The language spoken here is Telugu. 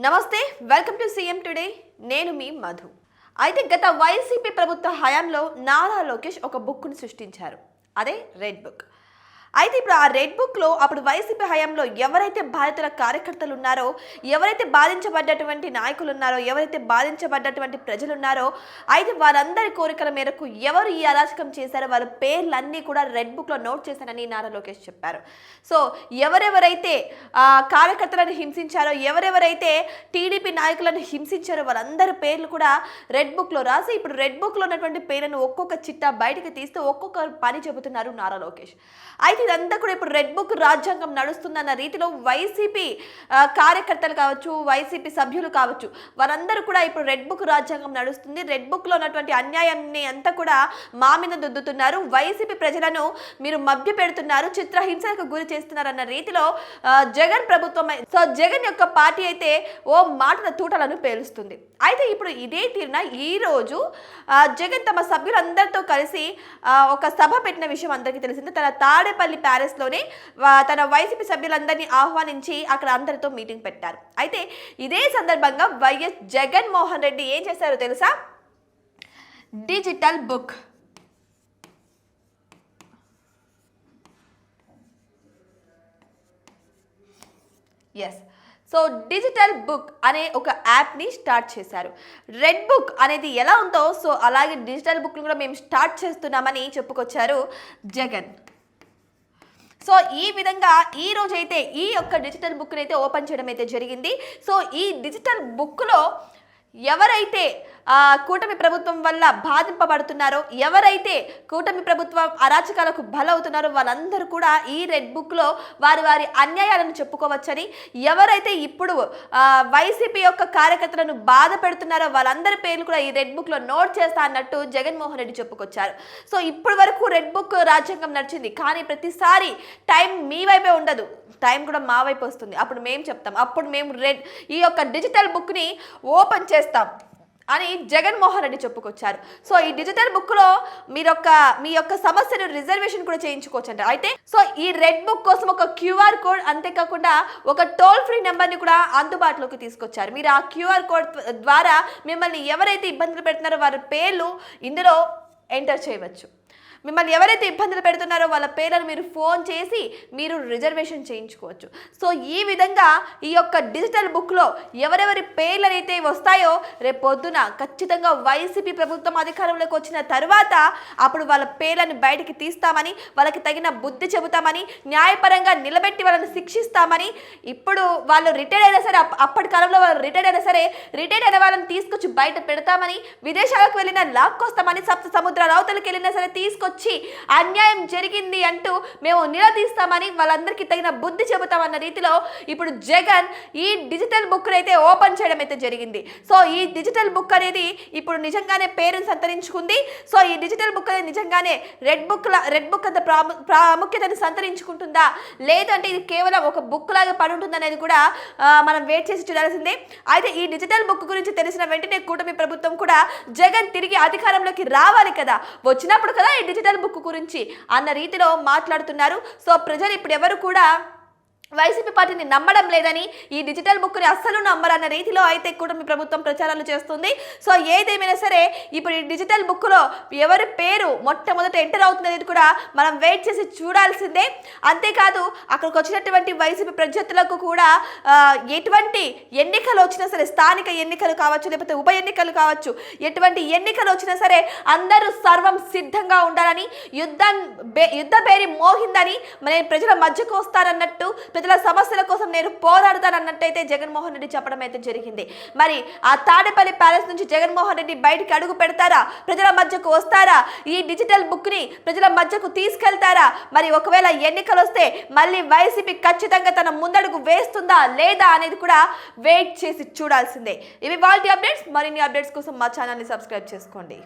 నమస్తే, వెల్కమ్ టు సీఎం టుడే. నేను మీ మధు. అయితే గత వైసీపీ ప్రభుత్వ హయాంలో నారా లోకేష్ ఒక బుక్ను సృష్టించారు. అదే రెడ్ బుక్. అయితే ఇప్పుడు ఆ రెడ్ బుక్లో అప్పుడు వైసీపీ హయాంలో ఎవరైతే బాధితుల కార్యకర్తలు ఉన్నారో, ఎవరైతే బాధించబడ్డటువంటి నాయకులు ఉన్నారో, ఎవరైతే బాధించబడ్డటువంటి ప్రజలు ఉన్నారో, అయితే వారందరి కోరికల మేరకు ఎవరు ఈ అరాచకం చేశారో వాళ్ళ పేర్లన్నీ కూడా రెడ్ బుక్లో నోట్ చేశారని నారా లోకేష్ చెప్పారు. సో ఎవరెవరైతే కార్యకర్తలను హింసించారో, ఎవరెవరైతే టీడీపీ నాయకులను హింసించారో వాళ్ళందరి పేర్లు కూడా రెడ్ బుక్లో రాసి ఇప్పుడు రెడ్ బుక్లో ఉన్నటువంటి పేర్లను ఒక్కొక్క చిట్టా బయటకు తీస్తూ ఒక్కొక్క పని చెబుతున్నారు నారా లోకేష్. అయితే ఇదంతా కూడా ఇప్పుడు రెడ్ బుక్ రాజ్యాంగం నడుస్తుందన్న రీతిలో వైసీపీ కార్యకర్తలు కావచ్చు, వైసీపీ సభ్యులు కావచ్చు, వారందరూ కూడా ఇప్పుడు రెడ్ బుక్ రాజ్యాంగం నడుస్తుంది, రెడ్ బుక్లో ఉన్నటువంటి అన్యాయాన్ని అంతా కూడా మా మీద దుద్దుతున్నారు, వైసీపీ ప్రజలను మీరు మభ్య పెడుతున్నారు, చిత్రహింసలకు గురి చేస్తున్నారన్న రీతిలో జగన్ ప్రభుత్వం, సో జగన్ యొక్క పార్టీ అయితే ఓ మాటల తూటలను పేలుస్తుంది. అయితే ఇప్పుడు ఇదే తీరున ఈరోజు జగన్ తమ సభ్యులందరితో కలిసి ఒక సభ పెట్టిన విషయం అందరికీ తెలిసింది. తన తాడేపల్లి ప్యాలెస్లోనే తన వైసీపీ సభ్యులందరినీ ఆహ్వానించి అక్కడ అందరితో మీటింగ్ పెట్టారు. అయితే ఇదే సందర్భంగా వైఎస్ జగన్మోహన్ రెడ్డి ఏం చేశారో తెలుసా? Digital book, so digital book అనే ఒక యాప్ని స్టార్ట్ చేశారు. రెడ్ బుక్ అనేది ఎలా ఉందో సో అలాగే డిజిటల్ బుక్ను కూడా మేము స్టార్ట్ చేస్తున్నామని చెప్పుకొచ్చారు జగన్. సో ఈ విధంగా ఈ రోజైతే ఈ యొక్క డిజిటల్ బుక్ని అయితే ఓపెన్ చేయడం అయితే జరిగింది. సో ఈ డిజిటల్ బుక్లో ఎవరైతే కూటమి ప్రభుత్వం వల్ల బాధింపబడుతున్నారో, ఎవరైతే కూటమి ప్రభుత్వం అరాచకాలకు బలవుతున్నారో వాళ్ళందరూ కూడా ఈ రెడ్ బుక్లో వారి వారి అన్యాయాలను చెప్పుకోవచ్చని, ఎవరైతే ఇప్పుడు వైసీపీ యొక్క కార్యకర్తలను బాధ పెడుతున్నారో వాళ్ళందరి పేర్లు కూడా ఈ రెడ్ బుక్లో నోట్ చేస్తా అన్నట్టు జగన్మోహన్ రెడ్డి చెప్పుకొచ్చారు. సో ఇప్పటి వరకు రెడ్ బుక్ రాజ్యాంగం నడిచింది, కానీ ప్రతిసారి టైం మీ వైపే ఉండదు, టైం కూడా మా వైపు వస్తుంది. అప్పుడు మేము చెప్తాం, అప్పుడు మేము ఈ యొక్క డిజిటల్ బుక్ని ఓపెన్ చేస్తాం అని జగన్మోహన్ రెడ్డి చెప్పుకొచ్చారు. సో ఈ డిజిటల్ బుక్లో మీ యొక్క సమస్యను రిజర్వేషన్ కూడా చేయించుకోవచ్చు అంట. అయితే సో ఈ రెడ్ బుక్ కోసం ఒక క్యూఆర్ కోడ్, అంతేకాకుండా ఒక టోల్ ఫ్రీ నెంబర్ని కూడా అందుబాటులోకి తీసుకొచ్చారు. మీరు ఆ క్యూఆర్ కోడ్ ద్వారా మిమ్మల్ని ఎవరైతే ఇబ్బందులు పెడుతున్నారో వారి పేర్లు ఇందులో ఎంటర్ చేయవచ్చు. మిమ్మల్ని ఎవరైతే ఇబ్బందులు పెడుతున్నారో వాళ్ళ పేర్లను మీరు ఫోన్ చేసి మీరు రిజర్వేషన్ చేయించుకోవచ్చు. సో ఈ విధంగా ఈ యొక్క డిజిటల్ బుక్లో ఎవరెవరి పేర్లు అయితే వస్తాయో రేపు పొద్దున ఖచ్చితంగా వైసీపీ ప్రభుత్వం అధికారంలోకి వచ్చిన తర్వాత అప్పుడు వాళ్ళ పేర్లను బయటికి తీస్తామని, వాళ్ళకి తగిన బుద్ధి చెబుతామని, న్యాయపరంగా నిలబెట్టి వాళ్ళని శిక్షిస్తామని, ఇప్పుడు వాళ్ళు రిటైర్డ్ అయినా సరే, అప్పటి కాలంలో వాళ్ళు రిటైర్డ్ అయినా సరే రిటైర్డ్ అయిన వాళ్ళని తీసుకొచ్చి బయట పెడతామని, విదేశాలకు వెళ్ళినా లాక్కొస్తామని, సప్త సముద్రాల అవతలకి వెళ్ళినా సరే తీసుకొచ్చి అన్యాయం జరిగింది అంటూ మేము నిలదీస్తామని, వాళ్ళందరికీ తగిన బుద్ధి చెబుతామన్న రీతిలో ఇప్పుడు జగన్ ఈ డిజిటల్ బుక్ అయితే ఓపెన్ చేయడం అయితే జరిగింది. సో ఈ డిజిటల్ బుక్ అనేది ఇప్పుడు నిజంగానే పేరును సంతరించుకుంది. సో ఈ డిజిటల్ బుక్ అనేది నిజంగానే రెడ్ బుక్ అంత ప్రాముఖ్యతను సంతరించుకుంటుందా, లేదంటే ఇది కేవలం ఒక బుక్ లాగా పడి ఉంటుంది అనేది కూడా మనం వెయిట్ చేసి చూడాల్సిందే. అయితే ఈ డిజిటల్ బుక్ గురించి తెలిసిన వెంటనే కూటమి ప్రభుత్వం కూడా జగన్ తిరిగి అధికారంలోకి రావాలి కదా, వచ్చినప్పుడు కదా ఈ డిజిటల్ బుక్ గురించి అన్న రీతిలో మాట్లాడుతున్నారు. సో ప్రజలు ఇప్పుడు ఎవరు కూడా వైసీపీ పార్టీని నమ్మడం లేదని, ఈ డిజిటల్ బుక్ని అస్సలు నమ్మరన్న రీతిలో అయితే కూటమి ప్రభుత్వం ప్రచారాలు చేస్తుంది. సో ఏదేమైనా సరే ఇప్పుడు ఈ డిజిటల్ బుక్లో ఎవరి పేరు మొట్టమొదట ఎంటర్ అవుతుంది కూడా మనం వెయిట్ చేసి చూడాల్సిందే. అంతేకాదు అక్కడికి వచ్చినటువంటి వైసీపీ ప్రత్యర్థులకు కూడా ఎటువంటి ఎన్నికలు వచ్చినా సరే, స్థానిక ఎన్నికలు కావచ్చు లేకపోతే ఉప ఎన్నికలు కావచ్చు, ఎటువంటి ఎన్నికలు వచ్చినా సరే అందరూ సర్వం సిద్ధంగా ఉండాలని, యుద్ధ పేరి మోహిందని, నేను ప్రజల మధ్యకు వస్తారన్నట్టు, ప్రజల సమస్యల కోసం నేను పోరాడతానన్నట్టయితే జగన్మోహన్ రెడ్డి చెప్పడం అయితే జరిగింది. మరి ఆ తాడేపల్లి ప్యాలెస్ నుంచి జగన్మోహన్ రెడ్డి బయటికి అడుగు పెడతారా, ప్రజల మధ్యకు వస్తారా, ఈ డిజిటల్ బుక్ని ప్రజల మధ్యకు తీసుకెళ్తారా, మరి ఒకవేళ ఎన్నికలు వస్తే మళ్ళీ వైసీపీ ఖచ్చితంగా తన ముందడుగు వేస్తుందా లేదా అనేది కూడా వెయిట్ చేసి చూడాల్సిందే. ఇవి వాళ్ళ అప్డేట్స్. మరిన్ని అప్డేట్స్ కోసం మా ఛానల్ని సబ్స్క్రైబ్ చేసుకోండి.